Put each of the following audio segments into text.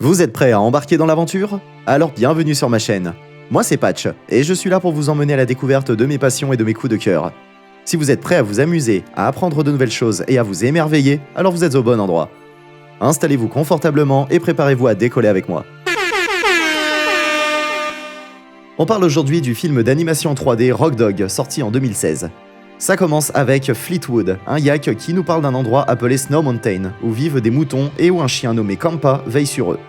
Vous êtes prêts à embarquer dans l'aventure? Alors bienvenue sur ma chaîne. Moi c'est Patch, et je suis là pour vous emmener à la découverte de mes passions et de mes coups de cœur. Si vous êtes prêts à vous amuser, à apprendre de nouvelles choses et à vous émerveiller, alors vous êtes au bon endroit. Installez-vous confortablement et préparez-vous à décoller avec moi. On parle aujourd'hui du film d'animation 3D Rock Dog, sorti en 2016. Ça commence avec Fleetwood, un yak qui nous parle d'un endroit appelé Snow Mountain, où vivent des moutons et où un chien nommé Kampa veille sur eux.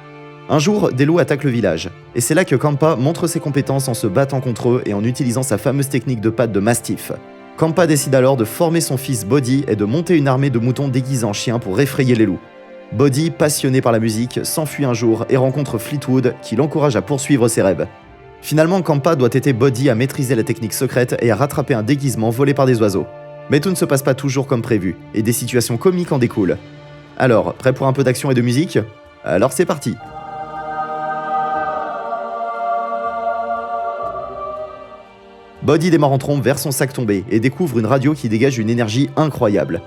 Un jour, des loups attaquent le village, et c'est là que Kampa montre ses compétences en se battant contre eux et en utilisant sa fameuse technique de patte de mastiff. Kampa décide alors de former son fils Bodhi et de monter une armée de moutons déguisés en chiens pour effrayer les loups. Bodhi, passionné par la musique, s'enfuit un jour et rencontre Fleetwood qui l'encourage à poursuivre ses rêves. Finalement, Kampa doit aider Bodhi à maîtriser la technique secrète et à rattraper un déguisement volé par des oiseaux. Mais tout ne se passe pas toujours comme prévu, et des situations comiques en découlent. Alors, prêt pour un peu d'action et de musique? Alors c'est parti! Bodhi démarre en trombe vers son sac tombé et découvre une radio qui dégage une énergie incroyable.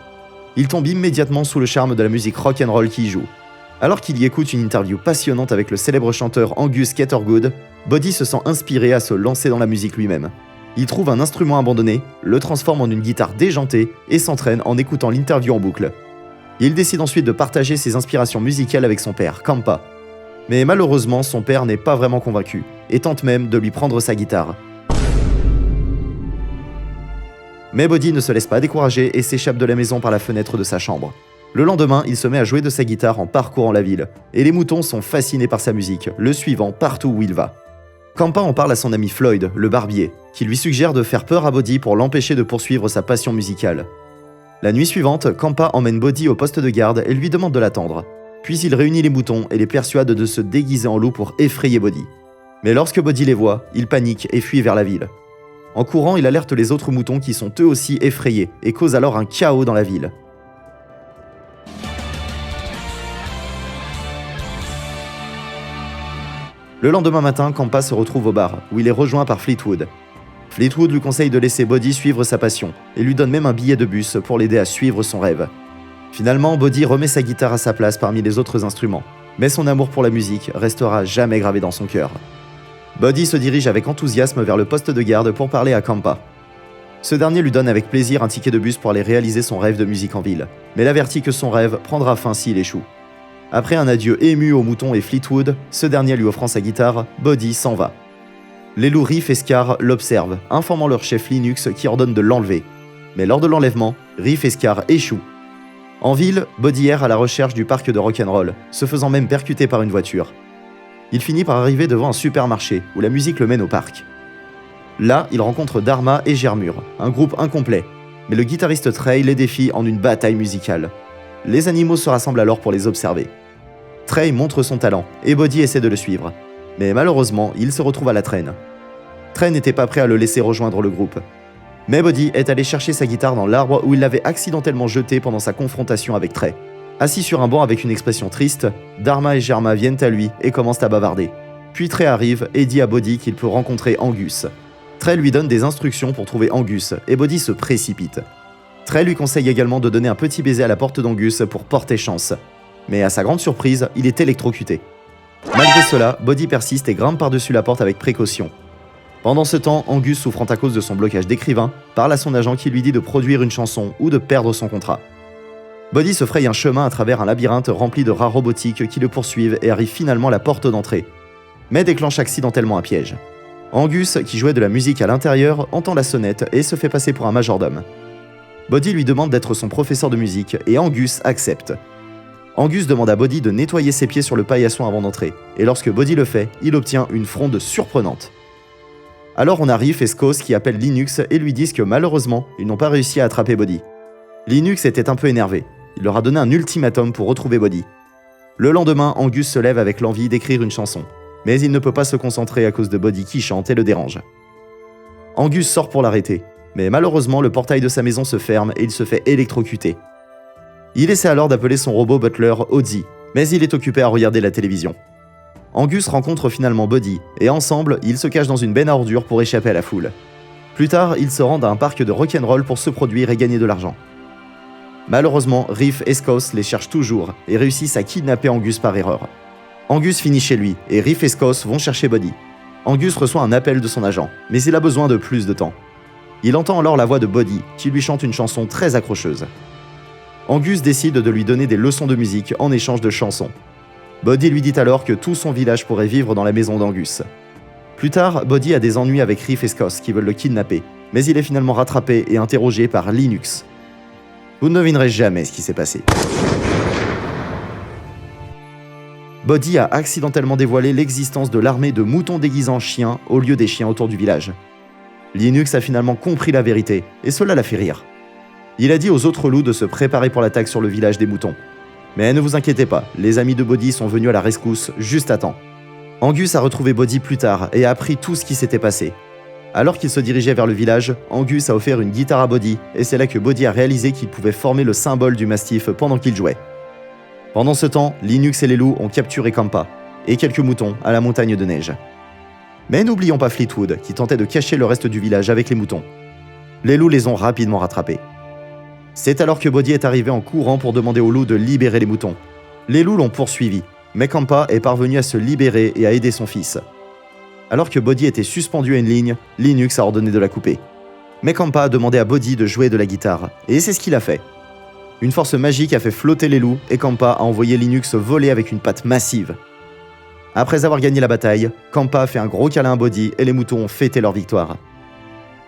Il tombe immédiatement sous le charme de la musique rock'n'roll qui y joue. Alors qu'il y écoute une interview passionnante avec le célèbre chanteur Angus Cattergood, Bodhi se sent inspiré à se lancer dans la musique lui-même. Il trouve un instrument abandonné, le transforme en une guitare déjantée et s'entraîne en écoutant l'interview en boucle. Il décide ensuite de partager ses inspirations musicales avec son père, Kampa. Mais malheureusement, son père n'est pas vraiment convaincu et tente même de lui prendre sa guitare. Mais Bodhi ne se laisse pas décourager et s'échappe de la maison par la fenêtre de sa chambre. Le lendemain, il se met à jouer de sa guitare en parcourant la ville, et les moutons sont fascinés par sa musique, le suivant partout où il va. Kampa en parle à son ami Floyd, le barbier, qui lui suggère de faire peur à Bodhi pour l'empêcher de poursuivre sa passion musicale. La nuit suivante, Kampa emmène Bodhi au poste de garde et lui demande de l'attendre. Puis il réunit les moutons et les persuade de se déguiser en loup pour effrayer Bodhi. Mais lorsque Bodhi les voit, il panique et fuit vers la ville. En courant, il alerte les autres moutons qui sont eux aussi effrayés et cause alors un chaos dans la ville. Le lendemain matin, Kampa se retrouve au bar, où il est rejoint par Fleetwood. Fleetwood lui conseille de laisser Bodhi suivre sa passion, et lui donne même un billet de bus pour l'aider à suivre son rêve. Finalement, Bodhi remet sa guitare à sa place parmi les autres instruments, mais son amour pour la musique restera jamais gravé dans son cœur. Bodhi se dirige avec enthousiasme vers le poste de garde pour parler à Kampa. Ce dernier lui donne avec plaisir un ticket de bus pour aller réaliser son rêve de musique en ville, mais l'avertit que son rêve prendra fin s'il échoue. Après un adieu ému aux moutons et Fleetwood, ce dernier lui offrant sa guitare, Bodhi s'en va. Les loups Riff et Scar l'observent, informant leur chef Linux qui ordonne de l'enlever. Mais lors de l'enlèvement, Riff et Scar échouent. En ville, Bodhi erre à la recherche du parc de rock'n'roll, se faisant même percuter par une voiture. Il finit par arriver devant un supermarché, où la musique le mène au parc. Là, il rencontre Dharma et Germur, un groupe incomplet, mais le guitariste Trey les défie en une bataille musicale. Les animaux se rassemblent alors pour les observer. Trey montre son talent, et Bodhi essaie de le suivre. Mais malheureusement, il se retrouve à la traîne. Trey n'était pas prêt à le laisser rejoindre le groupe. Mais Bodhi est allé chercher sa guitare dans l'arbre où il l'avait accidentellement jetée pendant sa confrontation avec Trey. Assis sur un banc avec une expression triste, Dharma et Germa viennent à lui et commencent à bavarder. Puis Trey arrive et dit à Bodhi qu'il peut rencontrer Angus. Trey lui donne des instructions pour trouver Angus, et Bodhi se précipite. Trey lui conseille également de donner un petit baiser à la porte d'Angus pour porter chance. Mais à sa grande surprise, il est électrocuté. Malgré cela, Bodhi persiste et grimpe par-dessus la porte avec précaution. Pendant ce temps, Angus, souffrant à cause de son blocage d'écrivain, parle à son agent qui lui dit de produire une chanson ou de perdre son contrat. Bodhi se fraye un chemin à travers un labyrinthe rempli de rats robotiques qui le poursuivent et arrive finalement à la porte d'entrée, mais déclenche accidentellement un piège. Angus, qui jouait de la musique à l'intérieur, entend la sonnette et se fait passer pour un majordome. Bodhi lui demande d'être son professeur de musique et Angus accepte. Angus demande à Bodhi de nettoyer ses pieds sur le paillasson avant d'entrer, et lorsque Bodhi le fait, il obtient une fronde surprenante. Alors on a Riff et Skos qui appellent Linux et lui disent que malheureusement, ils n'ont pas réussi à attraper Bodhi. Linux était un peu énervé, il leur a donné un ultimatum pour retrouver Bodhi. Le lendemain, Angus se lève avec l'envie d'écrire une chanson, mais il ne peut pas se concentrer à cause de Bodhi qui chante et le dérange. Angus sort pour l'arrêter, mais malheureusement le portail de sa maison se ferme et il se fait électrocuter. Il essaie alors d'appeler son robot butler Ozzy, mais il est occupé à regarder la télévision. Angus rencontre finalement Bodhi, et ensemble, ils se cachent dans une benne à ordures pour échapper à la foule. Plus tard, ils se rendent à un parc de rock'n'roll pour se produire et gagner de l'argent. Malheureusement, Riff et Skos les cherchent toujours et réussissent à kidnapper Angus par erreur. Angus finit chez lui et Riff et Skos vont chercher Buddy. Angus reçoit un appel de son agent, mais il a besoin de plus de temps. Il entend alors la voix de Buddy qui lui chante une chanson très accrocheuse. Angus décide de lui donner des leçons de musique en échange de chansons. Buddy lui dit alors que tout son village pourrait vivre dans la maison d'Angus. Plus tard, Buddy a des ennuis avec Riff et Skos qui veulent le kidnapper, mais il est finalement rattrapé et interrogé par Linux. Vous ne devinerez jamais ce qui s'est passé. Buddy a accidentellement dévoilé l'existence de l'armée de moutons déguisés en chiens au lieu des chiens autour du village. Linux a finalement compris la vérité, et cela l'a fait rire. Il a dit aux autres loups de se préparer pour l'attaque sur le village des moutons. Mais ne vous inquiétez pas, les amis de Buddy sont venus à la rescousse juste à temps. Angus a retrouvé Buddy plus tard et a appris tout ce qui s'était passé. Alors qu'il se dirigeait vers le village, Angus a offert une guitare à Buddy, et c'est là que Buddy a réalisé qu'il pouvait former le symbole du mastif pendant qu'il jouait. Pendant ce temps, Linux et les loups ont capturé Campa, et quelques moutons à la montagne de neige. Mais n'oublions pas Fleetwood, qui tentait de cacher le reste du village avec les moutons. Les loups les ont rapidement rattrapés. C'est alors que Buddy est arrivé en courant pour demander aux loups de libérer les moutons. Les loups l'ont poursuivi, mais Campa est parvenu à se libérer et à aider son fils. Alors que Buddy était suspendu à une ligne, Linux a ordonné de la couper. Mais Campa a demandé à Buddy de jouer de la guitare, et c'est ce qu'il a fait. Une force magique a fait flotter les loups et Campa a envoyé Linux voler avec une patte massive. Après avoir gagné la bataille, Campa a fait un gros câlin à Buddy et les moutons ont fêté leur victoire.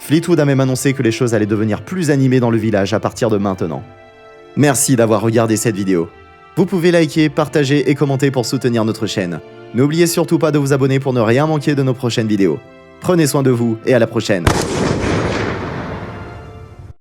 Fleetwood a même annoncé que les choses allaient devenir plus animées dans le village à partir de maintenant. Merci d'avoir regardé cette vidéo. Vous pouvez liker, partager et commenter pour soutenir notre chaîne. N'oubliez surtout pas de vous abonner pour ne rien manquer de nos prochaines vidéos. Prenez soin de vous et à la prochaine.